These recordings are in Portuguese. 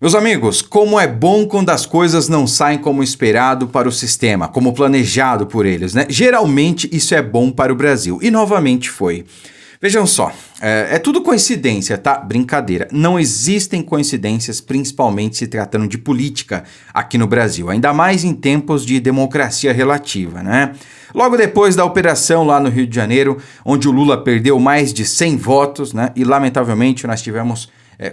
Meus amigos, como é bom quando as coisas não saem como esperado para o sistema, como planejado por eles, né? Geralmente isso é bom para o Brasil, e novamente foi. Vejam só, é tudo coincidência, tá? Brincadeira. Não existem coincidências, principalmente se tratando de política aqui no Brasil, ainda mais em tempos de democracia relativa, né? Logo depois da operação lá no Rio de Janeiro, onde o Lula perdeu mais de 100 votos, né? E lamentavelmente nós tivemos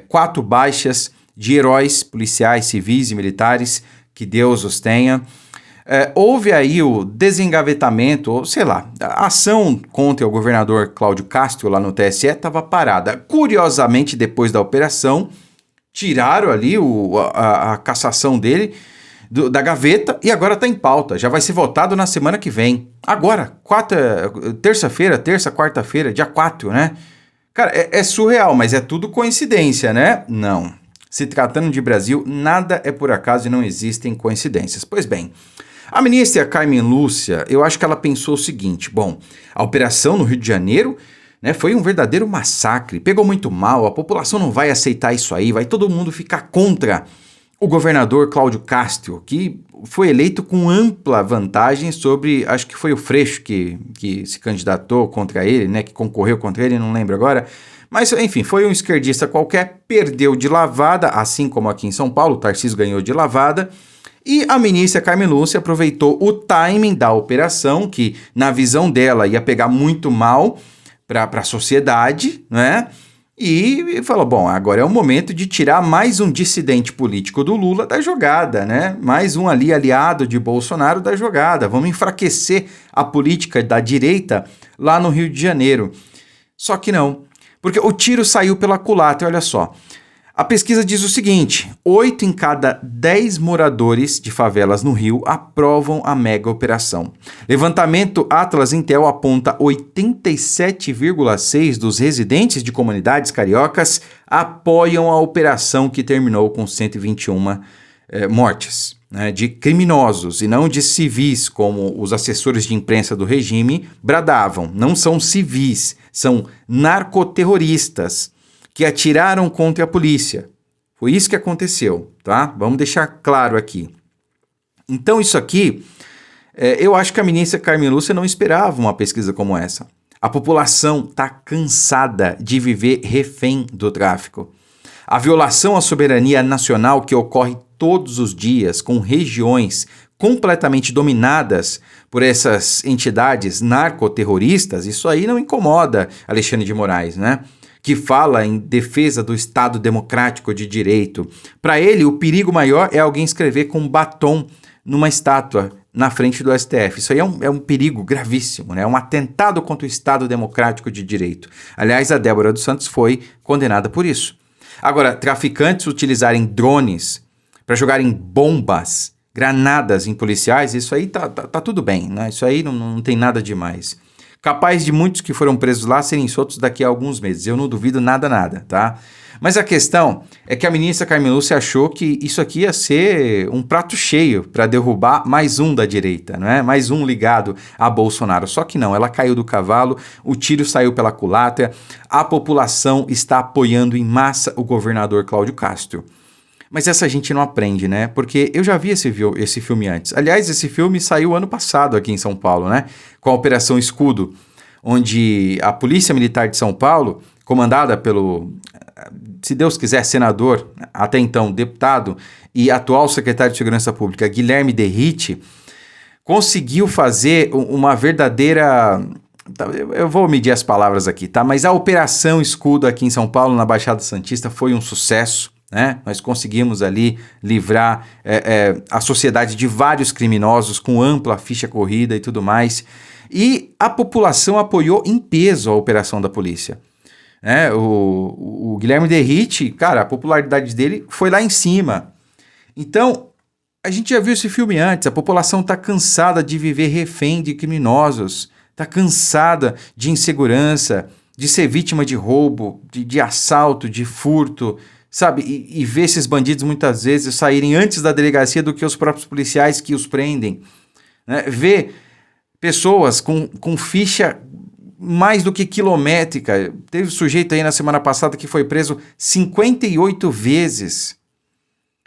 4 baixas de heróis policiais, civis e militares, que Deus os tenha. Houve aí o desengavetamento, ou sei lá, a ação contra o governador Cláudio Castro lá no TSE estava parada. Curiosamente, depois da operação, tiraram ali a cassação dele da gaveta e agora está em pauta. Já vai ser votado na semana que vem. Agora, quarta-feira, dia 4, né? Cara, é surreal, mas é tudo coincidência, né? Não. Se tratando de Brasil, nada é por acaso e não existem coincidências. Pois bem, a ministra Carmen Lúcia, eu acho que ela pensou o seguinte: bom, a operação no Rio de Janeiro, né, foi um verdadeiro massacre, pegou muito mal, a população não vai aceitar isso aí, vai todo mundo ficar contra o governador Cláudio Castro, que foi eleito com ampla vantagem sobre, acho que foi o Freixo que se candidatou contra ele, né, que concorreu contra ele, não lembro agora. Mas, enfim, foi um esquerdista qualquer, perdeu de lavada, assim como aqui em São Paulo, o Tarcísio ganhou de lavada, e a ministra Carmen Lúcia aproveitou o timing da operação, que na visão dela ia pegar muito mal para a sociedade, né? E falou, bom, agora é o momento de tirar mais um dissidente político do Lula da jogada, né? Mais um ali aliado de Bolsonaro da jogada. Vamos enfraquecer a política da direita lá no Rio de Janeiro. Só que não. Porque o tiro saiu pela culatra, olha só. A pesquisa diz o seguinte: 8 em cada 10 moradores de favelas no Rio aprovam a mega operação. Levantamento Atlas Intel aponta 87,6% dos residentes de comunidades cariocas apoiam a operação que terminou com 121 mortes, né, de criminosos e não de civis, como os assessores de imprensa do regime bradavam. Não são civis, são narcoterroristas que atiraram contra a polícia. Foi isso que aconteceu, tá? Vamos deixar claro aqui. Então isso aqui, eu acho que a ministra Carmen Lúcia não esperava uma pesquisa como essa. A população está cansada de viver refém do tráfico. A violação à soberania nacional que ocorre todos os dias, com regiões completamente dominadas por essas entidades narcoterroristas, isso aí não incomoda Alexandre de Moraes, né? Que fala em defesa do Estado democrático de direito. Para ele, o perigo maior é alguém escrever com batom numa estátua na frente do STF. Isso aí é um perigo gravíssimo, né? É um atentado contra o Estado democrático de direito. Aliás, a Débora dos Santos foi condenada por isso. Agora, traficantes utilizarem drones para jogarem bombas, granadas em policiais, isso aí tá tudo bem, né? Isso aí não tem nada demais. Capaz de muitos que foram presos lá serem soltos daqui a alguns meses. Eu não duvido nada, tá? Mas a questão é que a ministra Carmen Lúcia achou que isso aqui ia ser um prato cheio para derrubar mais um da direita, não é? Mais um ligado a Bolsonaro. Só que não, ela caiu do cavalo, o tiro saiu pela culatra, a população está apoiando em massa o governador Cláudio Castro. Mas essa gente não aprende, né? Porque eu já vi esse filme antes. Aliás, esse filme saiu ano passado aqui em São Paulo, né? Com a Operação Escudo, onde a Polícia Militar de São Paulo, comandada pelo, se Deus quiser, senador, até então deputado, e atual secretário de Segurança Pública, Guilherme Derrite, conseguiu fazer uma verdadeira... Eu vou medir as palavras aqui, tá? Mas a Operação Escudo aqui em São Paulo, na Baixada Santista, foi um sucesso. Né? Nós conseguimos ali livrar a sociedade de vários criminosos com ampla ficha corrida e tudo mais. E a população apoiou em peso a operação da polícia. O Guilherme Derrite, cara, a popularidade dele foi lá em cima. Então, a gente já viu esse filme antes. A população está cansada de viver refém de criminosos. Está cansada de insegurança, de ser vítima de roubo, de assalto, de furto. Sabe, e ver esses bandidos muitas vezes saírem antes da delegacia do que os próprios policiais que os prendem, né? Ver pessoas com ficha mais do que quilométrica. Teve um sujeito aí na semana passada que foi preso 58 vezes.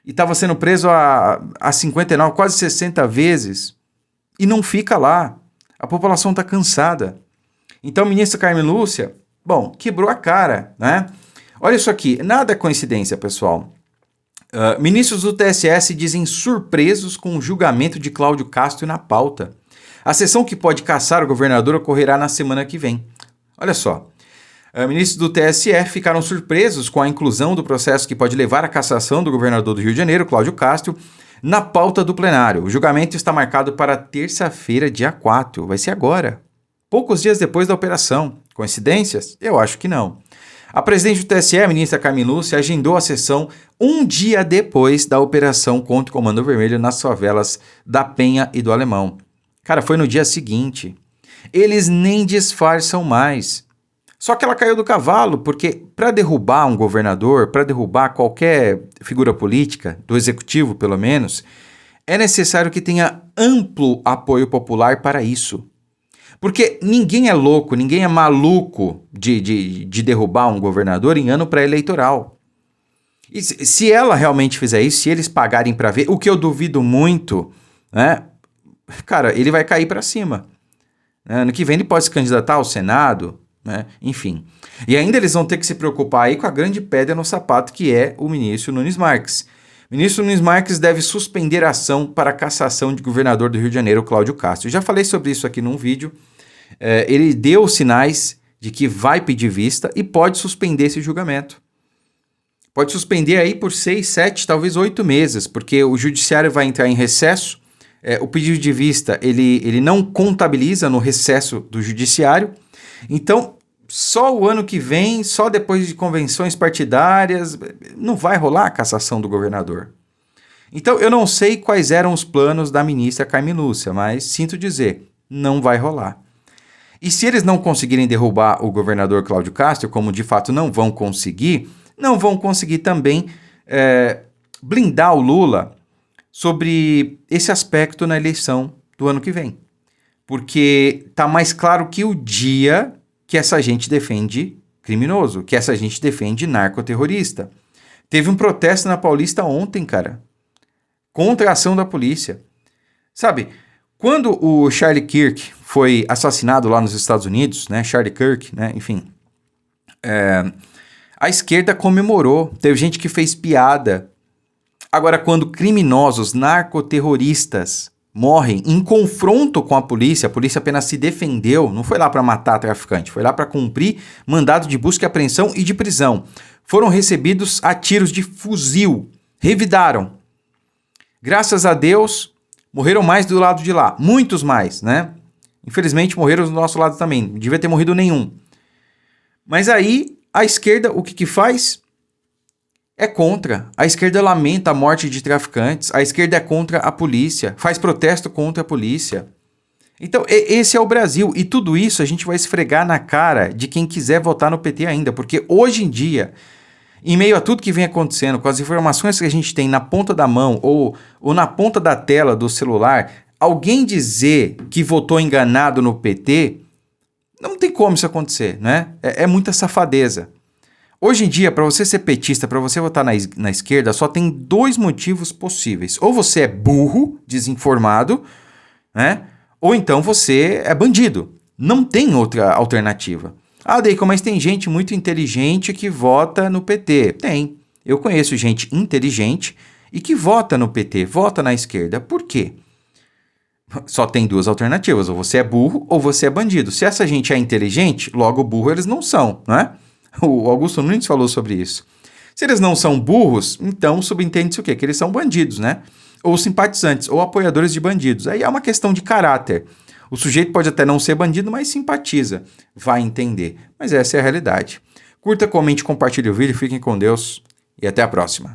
e estava sendo preso a 59, quase 60 vezes, e não fica lá. A população está cansada. Então, a ministra Carmen Lúcia, bom, quebrou a cara, né? Olha isso aqui, nada é coincidência, pessoal. Ministros do TSE dizem surpresos com o julgamento de Cláudio Castro na pauta. A sessão que pode caçar o governador ocorrerá na semana que vem. Olha só. Ministros do TSE ficaram surpresos com a inclusão do processo que pode levar à cassação do governador do Rio de Janeiro, Cláudio Castro, na pauta do plenário. O julgamento está marcado para terça-feira, dia 4. Vai ser agora, poucos dias depois da operação. Coincidências? Eu acho que não. A presidente do TSE, a ministra Carmen Lúcia, agendou a sessão um dia depois da operação contra o Comando Vermelho nas favelas da Penha e do Alemão. Cara, foi no dia seguinte. Eles nem disfarçam mais. Só que ela caiu do cavalo, porque para derrubar um governador, para derrubar qualquer figura política, do executivo pelo menos, é necessário que tenha amplo apoio popular para isso. Porque ninguém é louco, ninguém é maluco de derrubar um governador em ano pré-eleitoral. E se ela realmente fizer isso, se eles pagarem para ver, o que eu duvido muito, né? Cara, ele vai cair para cima. Ano que vem ele pode se candidatar ao Senado, né? Enfim. E ainda eles vão ter que se preocupar aí com a grande pedra no sapato que é o ministro Nunes Marques. O ministro Nunes Marques deve suspender a ação para a cassação de governador do Rio de Janeiro, Cláudio Castro. Eu já falei sobre isso aqui num vídeo. Ele deu sinais de que vai pedir vista e pode suspender esse julgamento. Pode suspender aí por 6, 7, talvez 8 meses, porque o judiciário vai entrar em recesso. O pedido de vista, ele não contabiliza no recesso do judiciário. Então, só o ano que vem, só depois de convenções partidárias, não vai rolar a cassação do governador. Então, eu não sei quais eram os planos da ministra Carmen Lúcia, mas sinto dizer, não vai rolar. E se eles não conseguirem derrubar o governador Cláudio Castro, como de fato não vão conseguir também blindar o Lula sobre esse aspecto na eleição do ano que vem. Porque está mais claro que o dia que essa gente defende criminoso, que essa gente defende narcoterrorista. Teve um protesto na Paulista ontem, cara, contra a ação da polícia. Sabe, quando o Charlie Kirk foi assassinado lá nos Estados Unidos, né, Charlie Kirk, né, enfim, a esquerda comemorou, teve gente que fez piada. Agora, quando criminosos, narcoterroristas morrem em confronto com a polícia apenas se defendeu, não foi lá para matar traficante, foi lá para cumprir mandado de busca e apreensão e de prisão. Foram recebidos a tiros de fuzil, revidaram. Graças a Deus, morreram mais do lado de lá, muitos mais, né? Infelizmente morreram do nosso lado também, não devia ter morrido nenhum. Mas aí, a esquerda, o que faz? É contra. A esquerda lamenta a morte de traficantes, a esquerda é contra a polícia, faz protesto contra a polícia. Então, esse é o Brasil, e tudo isso a gente vai esfregar na cara de quem quiser votar no PT ainda, porque hoje em dia, em meio a tudo que vem acontecendo, com as informações que a gente tem na ponta da mão ou na ponta da tela do celular, alguém dizer que votou enganado no PT, não tem como isso acontecer, né? É muita safadeza. Hoje em dia, para você ser petista, para você votar na esquerda, só tem 2 motivos possíveis. Ou você é burro, desinformado, né? Ou então você é bandido. Não tem outra alternativa. Ah, Deiko, mas tem gente muito inteligente que vota no PT. Tem. Eu conheço gente inteligente e que vota no PT, vota na esquerda. Por quê? Só tem 2 alternativas. Ou você é burro ou você é bandido. Se essa gente é inteligente, logo burro eles não são, não é? O Augusto Nunes falou sobre isso. Se eles não são burros, então subentende-se o quê? Que eles são bandidos, né? Ou simpatizantes, ou apoiadores de bandidos. Aí é uma questão de caráter. O sujeito pode até não ser bandido, mas simpatiza. Vai entender. Mas essa é a realidade. Curta, comente, compartilhe o vídeo, fiquem com Deus e até a próxima.